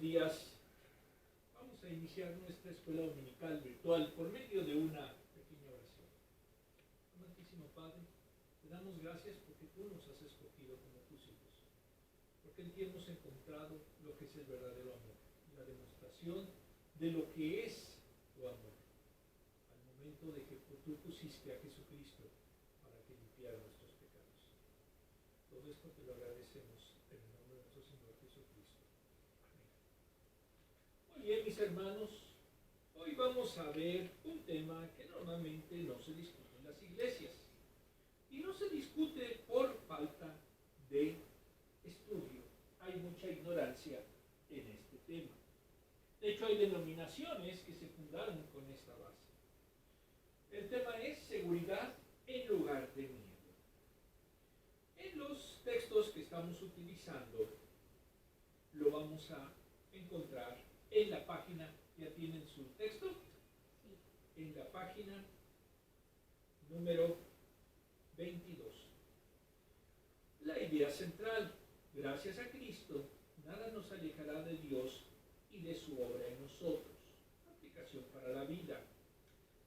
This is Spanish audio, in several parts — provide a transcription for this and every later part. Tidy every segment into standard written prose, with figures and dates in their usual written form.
días vamos a iniciar nuestra escuela dominical virtual por medio de una pequeña oración. Amantísimo Padre, te damos gracias porque tú nos has escogido como tus hijos, porque en ti hemos encontrado lo que es el verdadero amor, la demostración de lo que es tu amor, al momento de que tú pusiste a Jesucristo para que limpiara nuestros pecados. Todo esto te lo agradecemos en el nombre de nuestro Señor Jesucristo. Amén. Muy bien, mis hermanos, hoy vamos a ver un tema que normalmente no se discute en las iglesias. Y no se discute por falta de estudio. Hay mucha ignorancia en este tema. De hecho, hay denominaciones que se fundaron con esta base. El tema es seguridad en lugar de miedo. En los textos que estamos utilizando, lo vamos a encontrar en la página. ¿Ya tienen su texto? Sí. En la página número 22. La idea central: gracias a Cristo, nada nos alejará de Dios y de su obra en nosotros. Aplicación para la vida.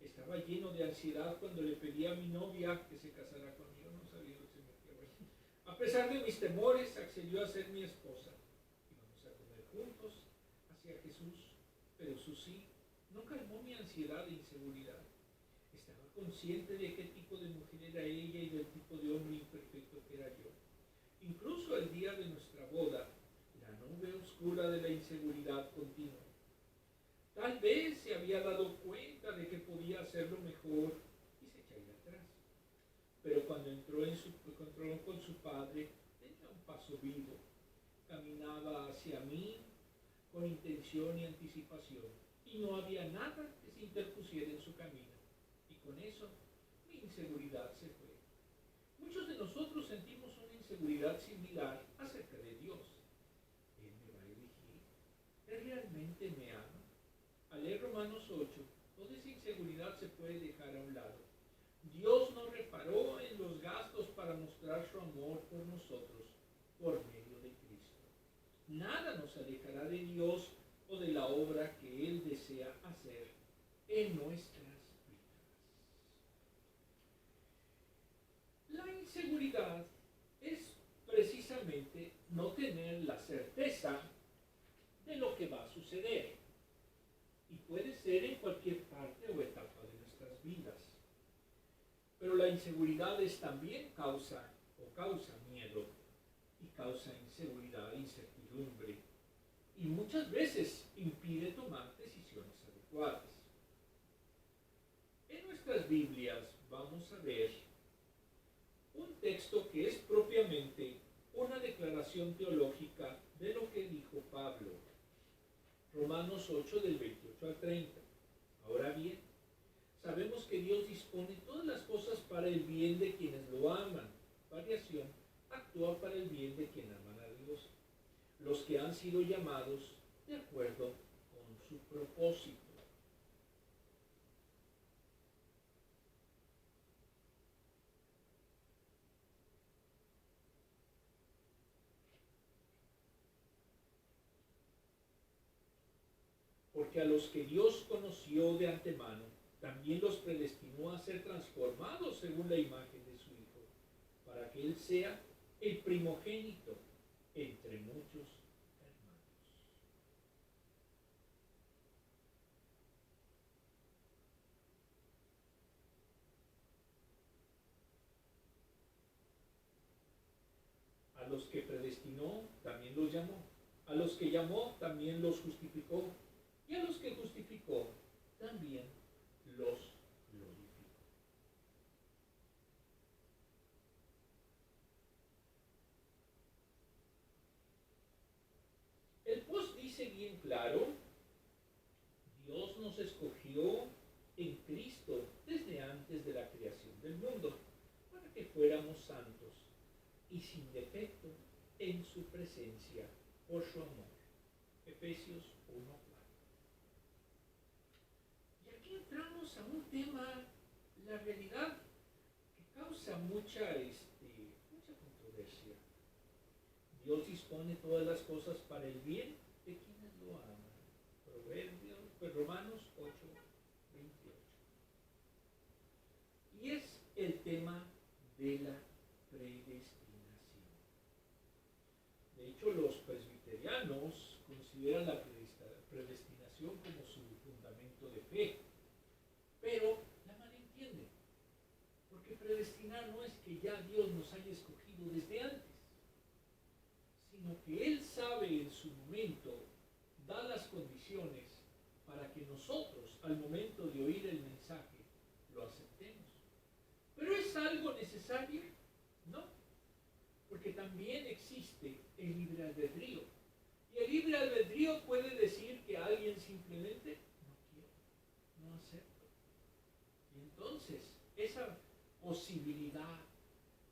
Estaba lleno de ansiedad cuando le pedí a mi novia que se casara conmigo. No sabía lo que se metía ahí. A pesar de mis temores, accedió a ser mi esposa. Íbamos a comer juntos hacia Jesús, pero su sí no calmó mi ansiedad e inseguridad. Estaba consciente de qué tipo de mujer era ella y del tipo de hombre imperfecto que era yo. Incluso el día de nuestra boda, la nube oscura de la inseguridad continuó. Tal vez se había dado cuenta de que podía hacerlo mejor y se echaría atrás. Pero cuando entró con su padre, tenía un paso vivo. Caminaba hacia mí con intención y anticipación, y no había nada que se interpusiera en su camino. Y con eso, mi inseguridad se fue. Muchos de nosotros sentimos una inseguridad similar acerca de Dios. Él me va a elegir. Él realmente me ama. Al leer Romanos 8, toda esa inseguridad se puede dejar a un lado. Dios no reparó en los gastos para mostrar su amor por nosotros por medio de Cristo. Nada nos alejará de Dios o de la obra que Él desea hacer en nuestras vidas. La inseguridad es precisamente no tener la certeza de lo que va a suceder. Y puede ser en cualquier parte o etapa de nuestras vidas. Pero la inseguridad también causa miedo y causa inseguridad e incertidumbre. Y muchas veces impide tomar decisiones adecuadas. En nuestras Biblias vamos a ver un texto que es propiamente una declaración teológica de lo que dijo Pablo. Romanos 8 del 28 al 30. Ahora bien, sabemos que Dios dispone todas las cosas para el bien de quienes lo aman. Variación: actúa para el bien de quienes aman a Dios, los que han sido llamados de acuerdo con su propósito. Porque a los que Dios conoció de antemano, también los predestinó a ser transformados según la imagen de su Hijo, para que Él sea el primogénito entre muchos hermanos. A los que predestinó, también los llamó. A los que llamó, también los justificó. Y a los que justificó, también los glorificó. El post dice bien claro: Dios nos escogió en Cristo desde antes de la creación del mundo, para que fuéramos santos y sin defecto en su presencia por su amor. Efesios 1:4. Y aquí entramos a un tema, la realidad, que causa mucha controversia. Dios dispone todas las cosas para el bien de quienes lo Romanos 8, 28. Y es el tema de la predestinación. De hecho, los presbiterianos consideran la predestinación como su fundamento de fe, pero la malentienden, porque predestinar no es que ya Dios nos haya escogido desde antes, sino que Él sabe en su momento, da las condiciones para que nosotros, al momento de oír el mensaje, lo aceptemos. ¿Pero es algo necesario? No, porque también existe el libre albedrío. Y el libre albedrío puede decir que alguien simplemente no quiere, no acepta. Y entonces, esa posibilidad,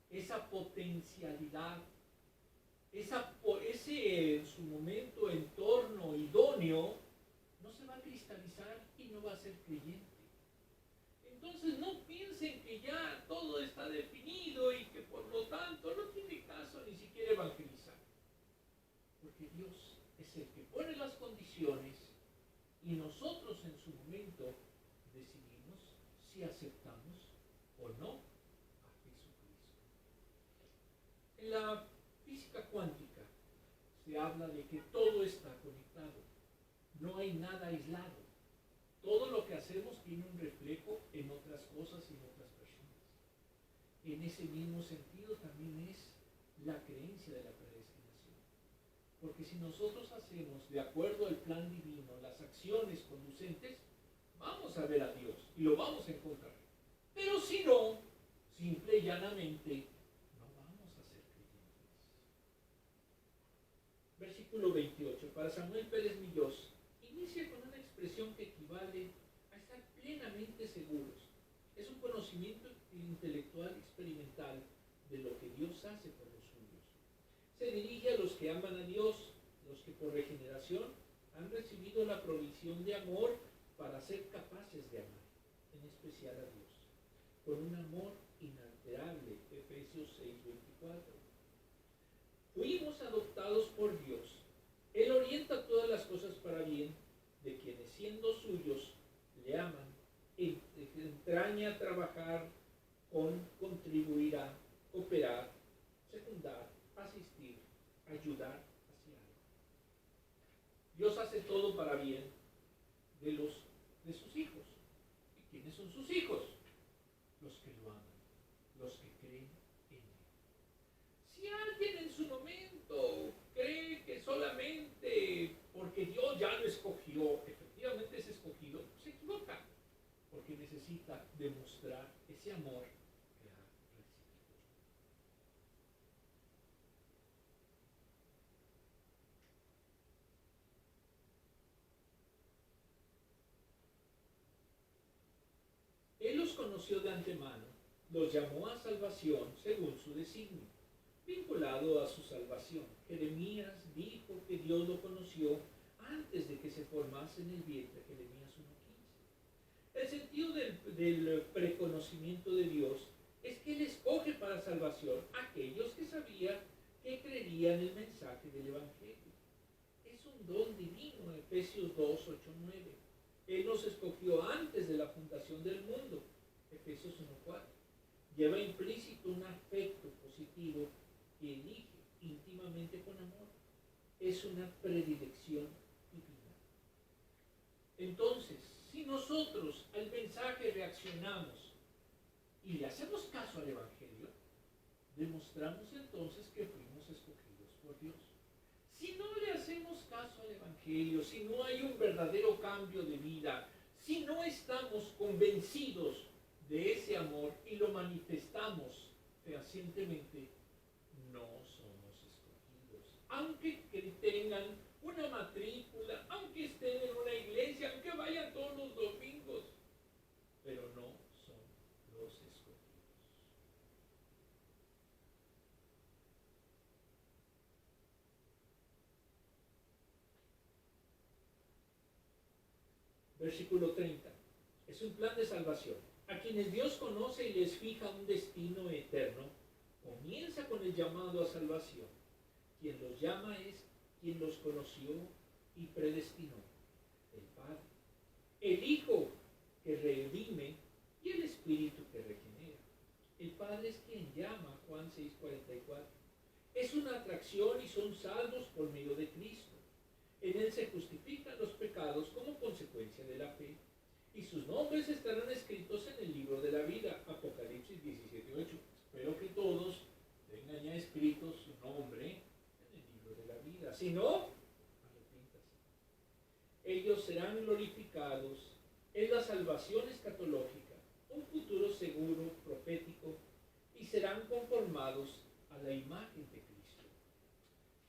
esa potencialidad, ese en su momento entorno idóneo, no se va a cristalizar y no va a ser creyente. Entonces no piensen que ya todo está definido y que por lo tanto no tiene caso ni siquiera evangelizar. Porque Dios es el que pone las condiciones y nosotros en su momento decidimos si aceptamos o no a Jesucristo. En la física cuántica se habla de que todo está conectado, no hay nada aislado. Todo lo que hacemos tiene un reflejo en otras cosas y en otras personas. En ese mismo sentido también es la creencia de la predestinación. Porque si nosotros hacemos de acuerdo al plan divino las acciones conducentes, vamos a ver a Dios y lo vamos a encontrar. Pero si no, simple y llanamente, no vamos a ser creyentes. Versículo 28. Para Samuel Pérez Millós, inicia con una expresión que equivale a estar plenamente seguros. Es un conocimiento intelectual experimental de lo que Dios hace por los suyos. Se dirige a los que aman a Dios, los que por regeneración han recibido la provisión de amor para ser capaces de amar, en especial a Dios, con un amor inalterable. Efesios 6:24. Fuimos adoptados por Dios. Él orienta todas las cosas para bien de quienes siendo suyos le aman, entraña trabajar contribuir a, cooperar, secundar, asistir, ayudar hacia algo. Dios hace todo para bien de sus hijos. ¿Y quiénes son sus hijos? Los que lo aman, los que creen en Él. Si alguien en su momento cree que solamente porque Dios ya lo escogió, efectivamente es escogido, se equivoca, porque necesita demostrar ese amor que ha recibido. Él los conoció de antemano, los llamó a salvación según su designio, vinculado a su salvación. Jeremías dijo que Dios lo conoció antes de que se formase en el vientre, Jeremías 1:15. El sentido del preconocimiento de Dios es que Él escoge para salvación a aquellos que sabía que creerían el mensaje del Evangelio. Es un don divino, Efesios 2:8-9. Él nos escogió antes de la fundación del mundo, Efesios 1:4. Lleva implícito un afecto positivo que elige íntimamente con amor. Es una predilección divina. Entonces, si nosotros al mensaje reaccionamos y le hacemos caso al Evangelio, demostramos entonces que fuimos escogidos por Dios. Si no le hacemos caso al Evangelio, si no hay un verdadero cambio de vida, si no estamos convencidos de ese amor y lo manifestamos fehacientemente, no somos escogidos. Aunque tengan una matrícula, aunque estén en una iglesia, aunque vayan todos los domingos, pero no son los escogidos. Versículo 30. Es un plan de salvación. A quienes Dios conoce y les fija un destino eterno, comienza con el llamado a salvación. Quien los llama es quien los conoció y predestinó. el Padre, el Hijo que redime y el Espíritu que regenera. El Padre es quien llama, Juan 6:44. Es una atracción y son salvos por medio de Cristo. En Él se justifican los pecados como consecuencia de la fe, y sus nombres estarán escritos en el libro de la vida. Apocalipsis 17:8. Espero que todos tengan ya escrito su nombre en el libro de la vida. Si no, arrepíntase. Ellos serán glorificados en la salvación escatológica, un futuro seguro, profético, y serán conformados a la imagen de Cristo.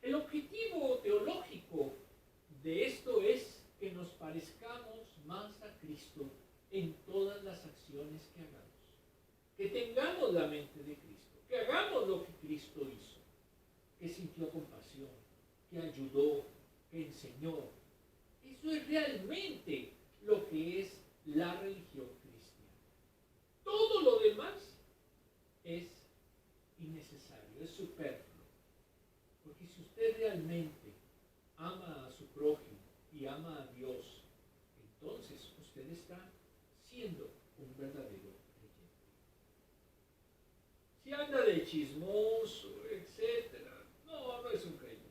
El objetivo teológico de esto es que nos parezcamos más a Cristo en todas las acciones que hagamos, que tengamos la mente de Cristo, que hagamos lo que Cristo hizo, que sintió compasión, que ayudó, que enseñó. Eso es realmente lo que es la religión cristiana. Todo lo demás es innecesario, es superfluo. Porque si usted realmente ama a su prójimo y ama a Dios, entonces usted está siendo un verdadero creyente. Si anda de chismoso, etcétera, no es un creyente.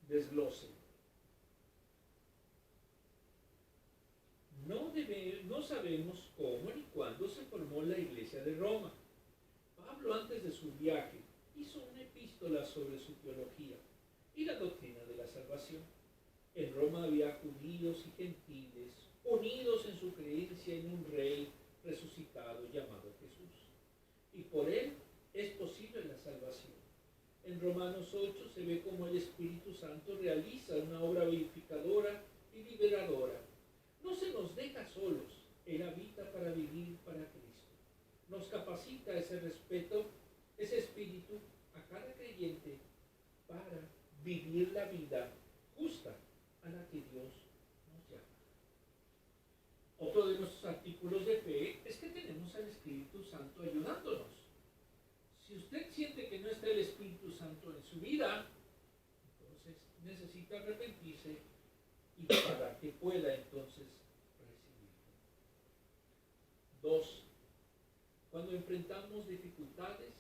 Desglose. No sabemos cómo ni cuándo se formó la iglesia de Roma. Pablo, antes de su viaje, hizo una epístola sobre su teología y la doctrina de la salvación. En Roma había judíos y gentiles unidos en su creencia en un rey resucitado llamado Jesús. Y por él es posible la salvación. En Romanos 8 se ve cómo el Espíritu Santo realiza una obra vivificadora y liberadora. No se nos deja solos, Él habita para vivir para Cristo. Nos capacita ese respeto, ese espíritu a cada creyente para vivir la vida justa a la que Dios nos llama. Otro de nuestros artículos de fe es que tenemos al Espíritu Santo ayudándonos. Si usted siente que no está el Espíritu Santo en su vida, entonces necesita arrepentirse y para que pueda entonces recibirlo. 2. Cuando enfrentamos dificultades,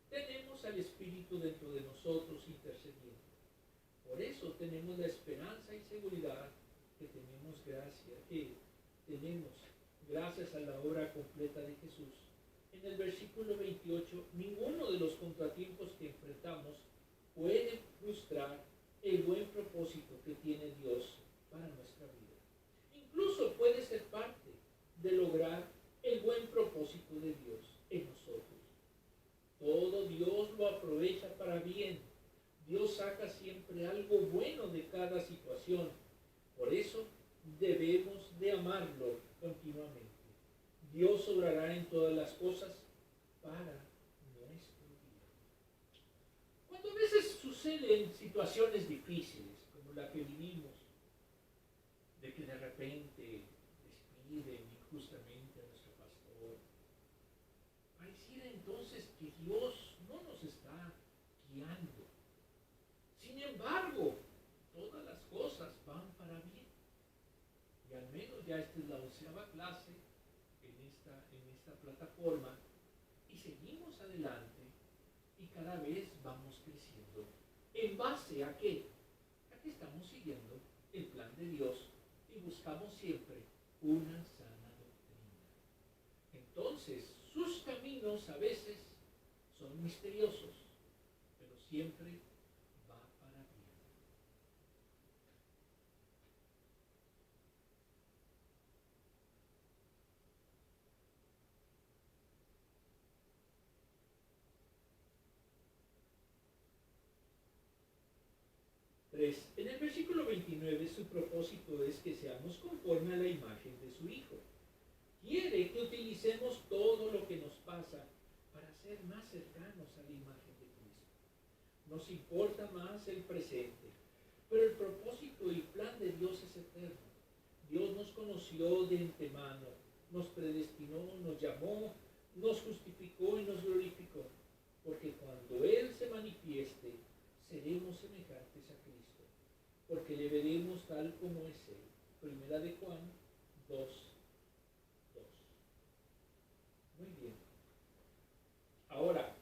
tenemos al Espíritu dentro de nosotros intercediendo. Por eso tenemos la esperanza y seguridad que tenemos gracias a la obra completa de Jesús. En el versículo 28, ninguno de los contratiempos que enfrentamos puede frustrar el buen propósito que tiene Dios para nuestra vida. Incluso puede ser parte de lograr el buen propósito de Dios en nosotros. Todo Dios lo aprovecha para bien. Dios saca siempre algo bueno de cada situación. Por eso debemos de amarlo continuamente. Dios obrará en todas las cosas para nuestro bien. Cuando a veces suceden situaciones difíciles, como la que vivimos, de que de repente despiden injustamente a nuestro pastor, pareciera entonces que Dios no nos está guiando. Sin embargo, todas las cosas van para bien. Y al menos ya esta es la 11ª clase en esta plataforma, y seguimos adelante y cada vez vamos creciendo. ¿En base a qué? A que estamos siguiendo el plan de Dios y buscamos siempre una sana doctrina. Entonces, sus caminos a veces son misteriosos, pero siempre va para bien. En el versículo 29 su propósito es que seamos conforme a la imagen de su Hijo. Quiere que utilicemos todo lo que nos pasa para ser más cercanos a la imagen de Cristo. Nos importa más el presente, pero el propósito y plan de Dios es eterno. Dios nos conoció de antemano, nos predestinó, nos llamó, nos justificó y nos glorificó, porque cuando Él se manifieste, seremos semejantes a Cristo, porque le veremos tal como es Él. Primera de Juan 2:2. Muy bien. Ahora,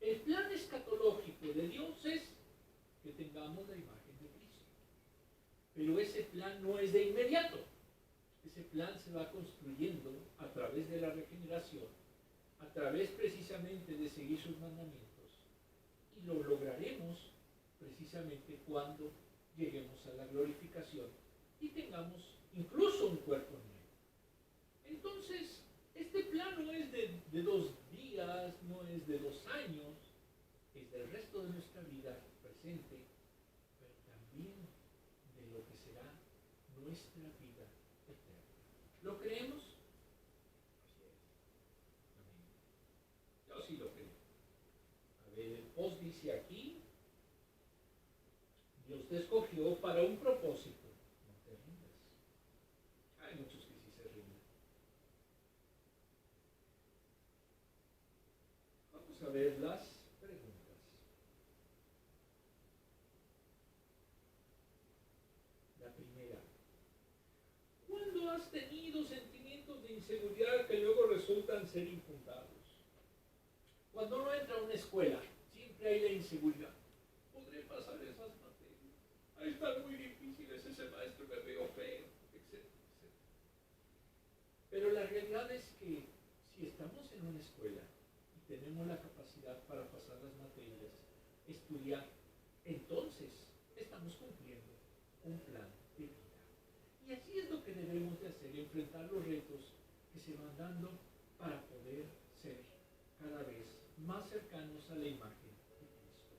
el plan escatológico de Dios es que tengamos la imagen de Cristo. Pero ese plan no es de inmediato. Ese plan se va construyendo a través de la regeneración, a través precisamente de seguir sus mandamientos. Y lo lograremos precisamente cuando lleguemos a la glorificación y tengamos incluso un cuerpo nuevo. Entonces, este plan no es de 2 días, no es de 2 años, es del resto de nuestra vida presente, pero también de lo que será nuestra vida eterna. ¿Lo creemos? Así es. Amén. Yo sí lo creo. A ver, el post dice aquí, Dios te escogió para un propósito. No te rindas. Hay muchos que sí se rinden. Vamos a ver las preguntas. La primera. ¿Cuándo has tenido sentimientos de inseguridad que luego resultan ser infundados? Cuando uno entra a una escuela, siempre hay la inseguridad. ¿Podré pasar esas materias? Ahí están muy difíciles, ese maestro me veo feo, etcétera, etcétera. Pero la realidad es que si estamos en una escuela y tenemos la capacidad para pasar las materias, estudiar, entonces estamos cumpliendo un plan de vida. Y así es lo que debemos de hacer, enfrentar los retos que se van dando para poder ser cada vez más cercanos a la imagen de Cristo.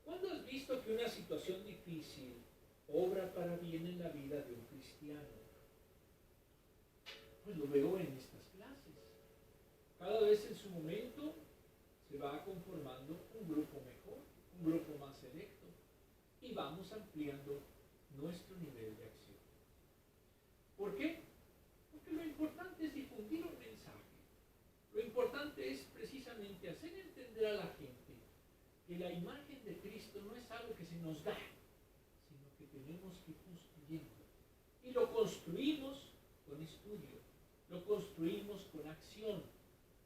¿Cuándo has visto que una situación difícil obra para bien en la vida de un cristiano? Pues lo veo en estas clases. Cada vez en su momento se va conformando un grupo mejor, un grupo más selecto, y vamos ampliando nuestro nivel de acción. ¿Por qué? Porque lo importante es difundir un mensaje. Lo importante es precisamente hacer entender a la gente que la imagen de Cristo no es algo que se nos da, sino que tenemos que ir construyendo. Y lo construimos con estudio, lo construimos con acción,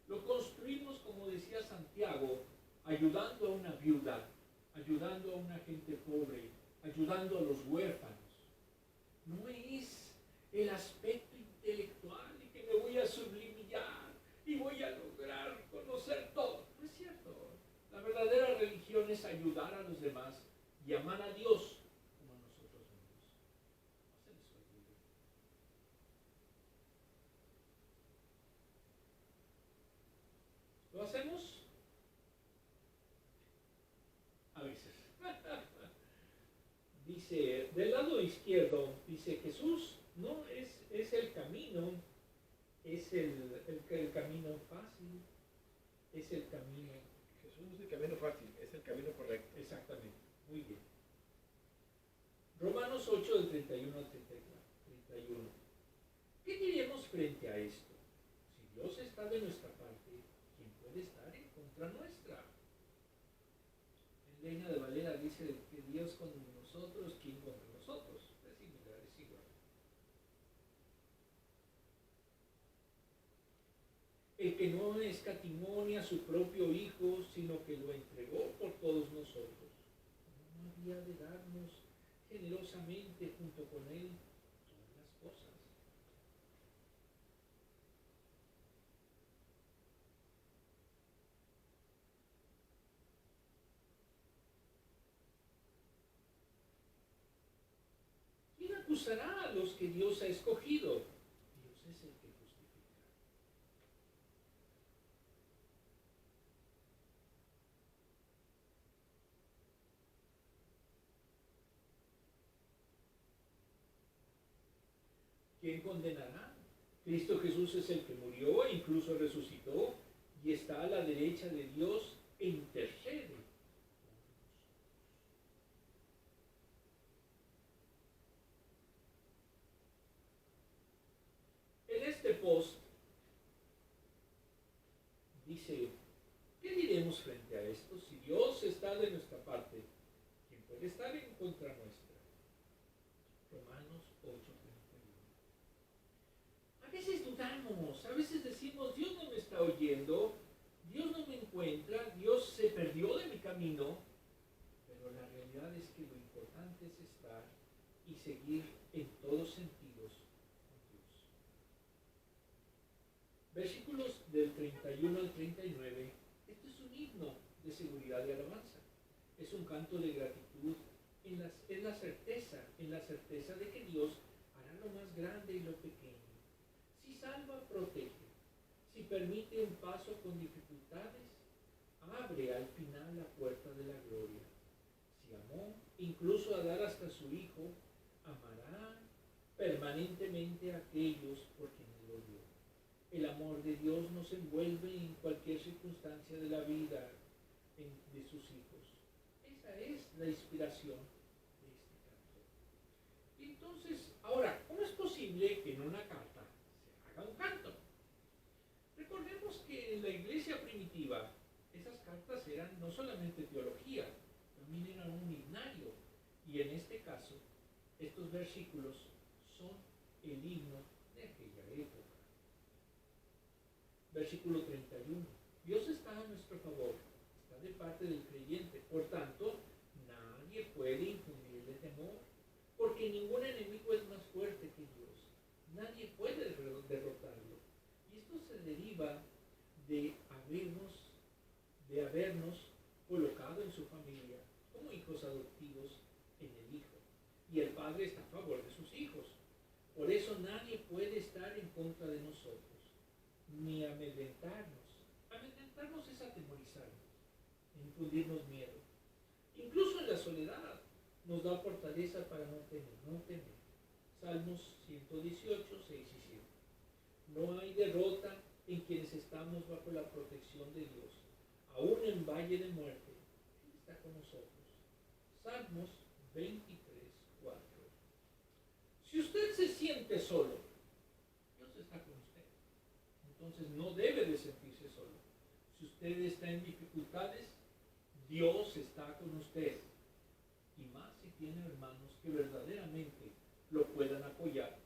lo construimos, como decía Santiago, ayudando a una viuda, ayudando a una gente pobre, ayudando a los huérfanos. No es el aspecto intelectual y que me voy a sublimar y voy a lograr conocer todo. No es cierto. La verdadera religión es ayudar a los demás y amar a Dios como a nosotros mismos. No se les olvide. ¿Lo hacemos? A veces. Dice, del lado izquierdo, dice Jesús no es el camino, es el camino fácil, es el camino. Jesús no es el camino fácil, es el camino correcto. Exactamente, muy bien. Romanos 8, del 31 al 31. ¿Qué diremos frente a esto? Si Dios está de nuestra parte, ¿quién puede estar en contra nuestra? En Reina de Valera dice que Dios con nosotros, ¿quién contra nosotros? Es similar, es igual. El que no escatimó ni a su propio Hijo, sino que lo entregó por todos nosotros, ¿no había de darnos generosamente junto con Él todas las cosas? ¿Quién acusará a los que Dios ha escogido? Dios es el que justifica. ¿Quién condenará? Cristo Jesús es el que murió e incluso resucitó y está a la derecha de Dios e intercede. En este post dice, ¿qué diremos frente a esto? esto, si Dios está de nuestra parte, ¿quién puede estar en contra nuestra? Romanos 8:31. A veces dudamos, a veces decimos, Dios no me está oyendo, Dios no me encuentra, Dios se perdió de mi camino, pero la realidad es que lo importante es estar y seguir en todos sentidos con Dios. Versículos del 31 al 39, esto es un himno de seguridad y alabanza, es un canto de gratitud en la certeza de que Dios hará lo más grande y lo pequeño. Si salva, protege. Si permite un paso con dificultades, abre al final la puerta de la gloria. Si amó, incluso a dar hasta su Hijo, amará permanentemente a aquellos por quienes lo dio. El amor de Dios nos envuelve en cualquier circunstancia de la vida de sus hijos. Esa es la inspiración de este canto. Y entonces, ahora, ¿cómo es posible que en una carta se haga un canto? Recordemos que en la iglesia primitiva esas cartas eran no solamente teología, también eran un himnario. Y en este caso, estos versículos son el himno de aquella época. Versículo 31. Dios está a nuestro favor, está de parte del creyente. Por tanto, nadie puede infundirle temor, porque ningún enemigo es más fuerte que Dios. Nadie puede derrotarlo. Y esto se deriva de habernos colocado en su familia como hijos adoptivos en el Hijo. Y el Padre está a favor de sus hijos. Por eso nadie puede estar en contra de nosotros, ni amedrentarnos. Amedrentarnos es atemorizarnos, infundirnos miedo. Incluso en la soledad nos da fortaleza para no temer. Salmos 118, 6 y 7. No hay derrota en quienes estamos bajo la protección de Dios. Aún en valle de muerte, Él está con nosotros. Salmos 23, 4. Si usted se siente solo, Dios está con usted. Entonces no debe de sentirse solo. Si usted está en dificultades, Dios está con usted. Y más si tiene hermanos que verdaderamente lo puedan apoyar